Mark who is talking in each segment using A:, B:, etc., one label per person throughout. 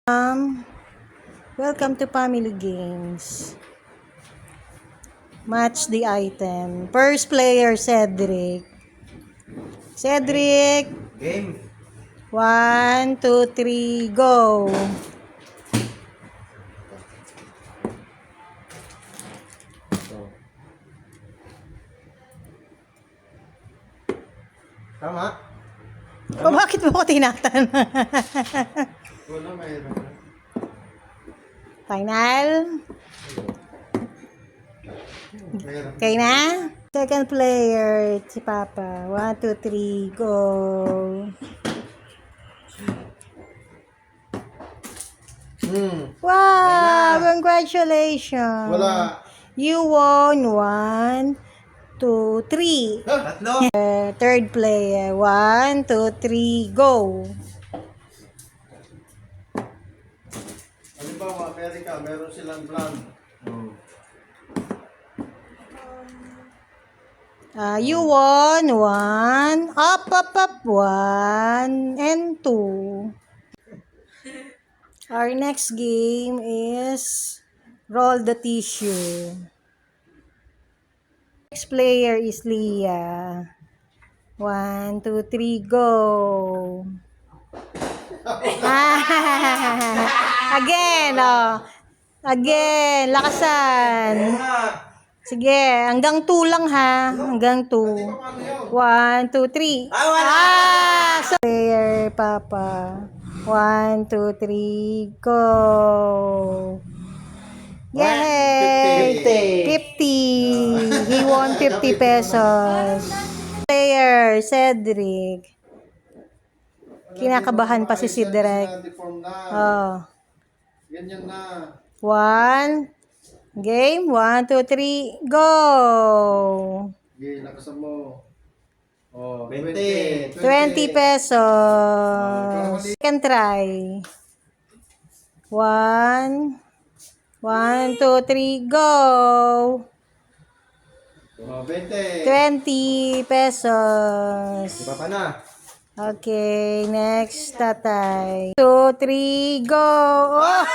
A: Welcome to Family Games. Match the item. First player, Cedric. Cedric.
B: Game.
A: 1, 2, 3, go.
B: Tama?
A: O bakit mo ko tinatanong?
B: Wala, mayroon.
A: Final.
B: Mayroon.
A: Okay na? Second player, si Papa. 1, 2, 3, go. Wow! Congratulations!
B: Wala.
A: You won 1, 2, 3.
B: Tatlo.
A: Third player. 1, 2, 3, go.
B: Halimbawa, Amerika, meron silang plan.
A: You won 1, up, 1, and 2. Our next game is roll the tissue. Next player is Leah. 1, 2, 3, go. Again, oh. Again, lakasan. Sige, hanggang 2 lang ha. Hanggang 2. 1, 2, 3. So player, Papa. 1, 2, 3, go. Yay! 50. He won 50 pesos. Player, Cedric. Kinakabahan pa si Cedric. Oh.
B: Ganyan na.
A: 1. Game. 1, 2, 3, go.
B: Okay, lakasan mo. Oh, 20.
A: 20 pesos. Second try. 1, 1, 2, 3, go.
B: Oh, 20.
A: 20 pesos.
B: Iba pa na.
A: Okay, next, tatay. 2, 3, go. Oh!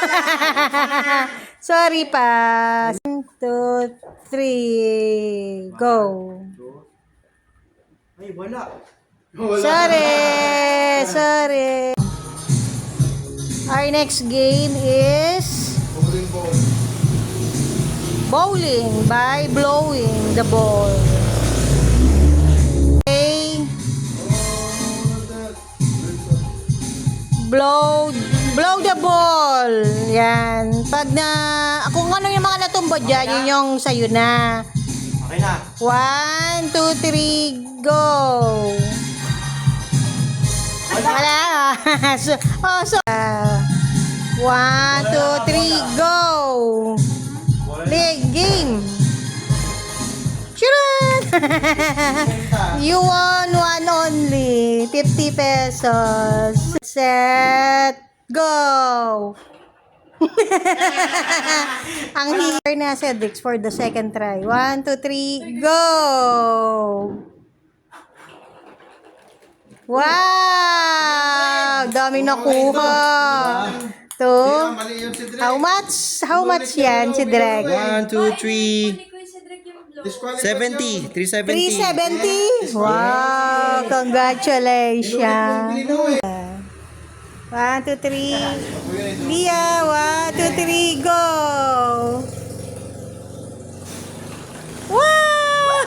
A: Sorry pa. 1, 2, 3, go.
B: Ay, wala.
A: Sorry. Our next game is bowling by blowing the ball. Okay. Blow the ball. Yan. Pag kung ano yung mga natumba dyan, yun yung sayo na.
B: Okay na.
A: 1, 2, 3, go. Wala. 1, 2, 3, go. Game. Churan! You won 1 only. 50 pesos. Set. Go. Ang here na Cedric for the second try. 1, 2, 3, go. Wow! Dami nakuha. To. How much yan, Cedric?
C: 1, 2, 3, 70, 370.
A: 370? Wow! Congratulations. 1, 2, 3. Leah, 1, 2, 3, go! Wow!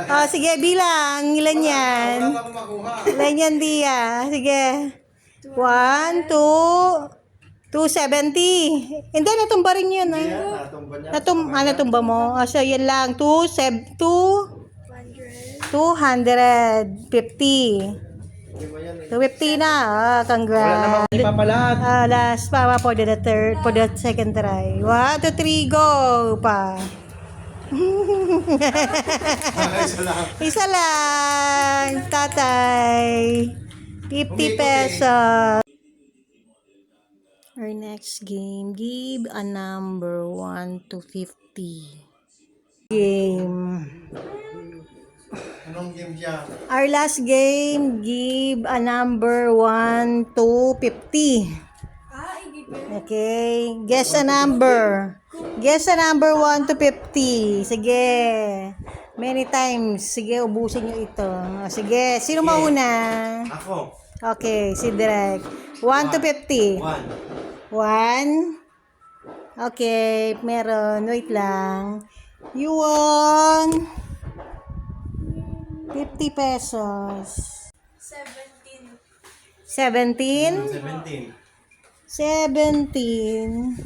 A: Oh, sige, bilang. Ilan yan? Ilan yan, Leah? Sige. 1, 2, 270. Hindi, natumba rin yun. Natumba mo? So, yan lang. 250. 250 na. Congrats. Last pa for the second try. 1, 2, 3, go pa. Isa lang. Tatay. 50 pesos. Our next game. Give a number 1 to 50. Game.
B: Anong game siya?
A: Our last game, give a number 1 to 50. Okay. Guess a number. Guess a number 1 to 50. Sige. Many times. Sige, ubusin nyo ito. Sige. Sino mauna?
B: Ako.
A: Okay, si Direk. 1 to 50.
B: 1.
A: 1. Okay, meron. Wait lang. You won 50 pesos. 17? 17.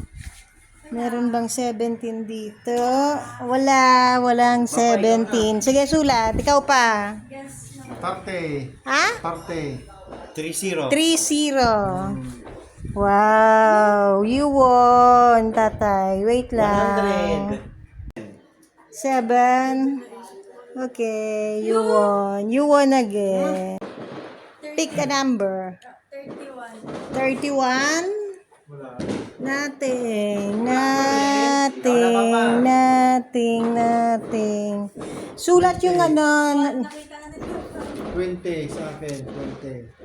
A: Meron bang 17 dito? Wala. Walang 17. Sige, sulat. Ikaw pa.
B: Parte.
A: Ha?
B: Parte.
C: 3-0.
A: 3-0. Wow. You won, tatay. Wait lang. 7. Okay. You won. You won again. Pick a number. 31. Nothing. Sulat yung ano.
B: 20 sa akin. 20.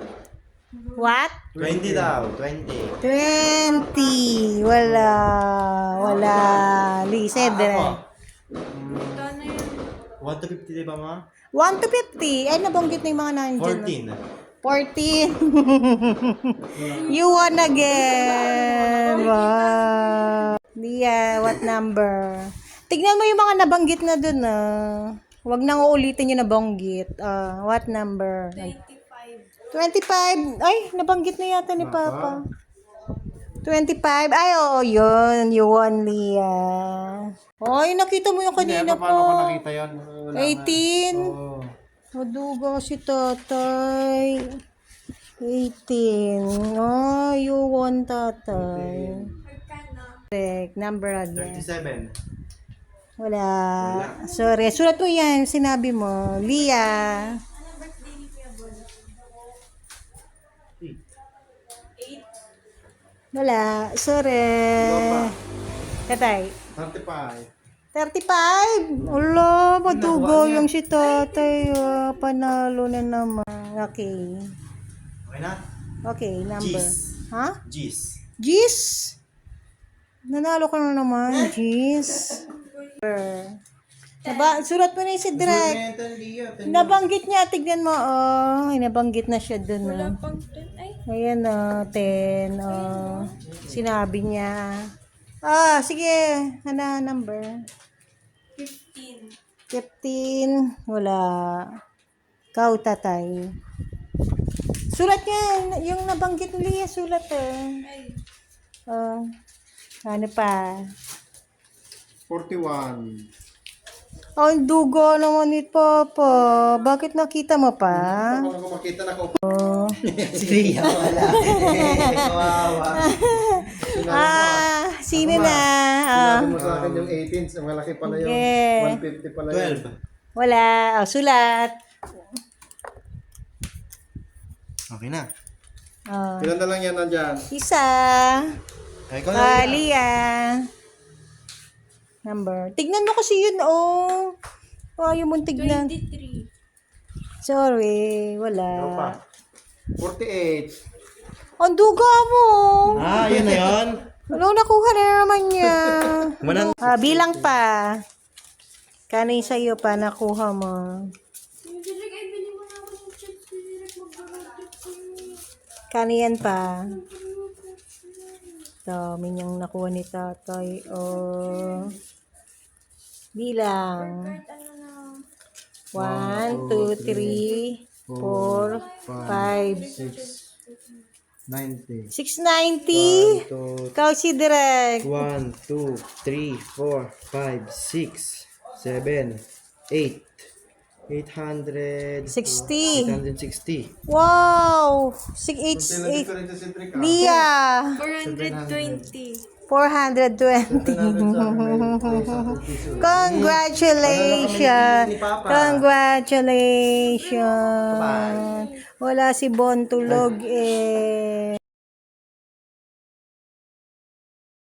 A: What?
C: 20 daw. 20.
A: 20. Wala. Lise, dire.
C: 1 to 50 di ba ma?
A: 1 to 50. Ay, nabanggit na yung mga nandyan. 14. You won again. Wow. Lia, what number? Tignan mo yung mga nabanggit na dun. Huwag nang uulitin yung nabanggit. What number? 25. Ay, nabanggit na yata ni Papa. 25. Ay, oo, yun. You won, Lia. Ay, nakita mo yung kanina
B: Paano ko
A: po.
B: nakita yun?
A: 18.
B: Oo.
A: Maduga si tatay. 18. Oh, you won, tatay. Correct. Number again.
C: 37.
A: Wala. Sorry. Sulat mo yan. Sinabi mo. Lia. Wala. Sorry. Tatay.
B: 35.
A: 35? Ala, madugo yung si tatay. Panalo na naman. Okay.
C: Okay na?
A: Okay, number.
C: Gis.
A: Ha?
C: Gis.
A: Gis? Nanalo ka na naman, Gis. Surat mo na yung si Drek. Nabanggit niya, tignan mo. Oh, nabanggit na siya dun. Wala pang 10. Ayan, 10. Sinabi niya. Sige. Ano number? 15. Wala. Ikaw, tatay. Sulat niya. Yung nabanggit ni Lia, sulat ano pa?
B: 41.
A: Ang dugo naman ni Papa. Bakit nakita mo pa?
B: Paano ko makita na ko?
C: Si Ria wala. Kawawa.
A: Sino na?
B: Sinabi mo sa akin yung 18. Malaki pala yun.
A: Okay.
B: 150 pala yun.
C: 12.
A: Wala. Sulat.
C: Okay na.
B: Ilan na lang yan nandyan?
A: Isa.
C: Ikaw na.
A: Lia. Number. Tignan mo kasi yun, Ayaw mong tignan.
D: 23.
A: Sorry.
B: Ikaw pa.
A: Wala.
B: 48.
A: Ang duga mo.
C: Yun na yun.
A: Ano, nakuha na naman niya.
C: Manan.
A: Bilang pa. Kanay sa'yo pa, nakuha mo.
D: Direk, ay bili mo na ako ng chips. Direk, mag-rotate sa'yo.
A: Kaniyan pa. Dami niyang nakuha ni tatay. Bilang.
D: Kahit ano na.
A: 1, 2, 3, 4, 5,
B: 90.
A: 690. Ikaw si Direk.
C: 1, 2, 3, 4, 5, 6, 7, 8. 860. 860.
A: Wow!
B: Sila
A: 688.
B: diferente si Trick.
A: Lia.
D: 420.
A: 420. Congratulations! Congratulations! Wala si Bon tulog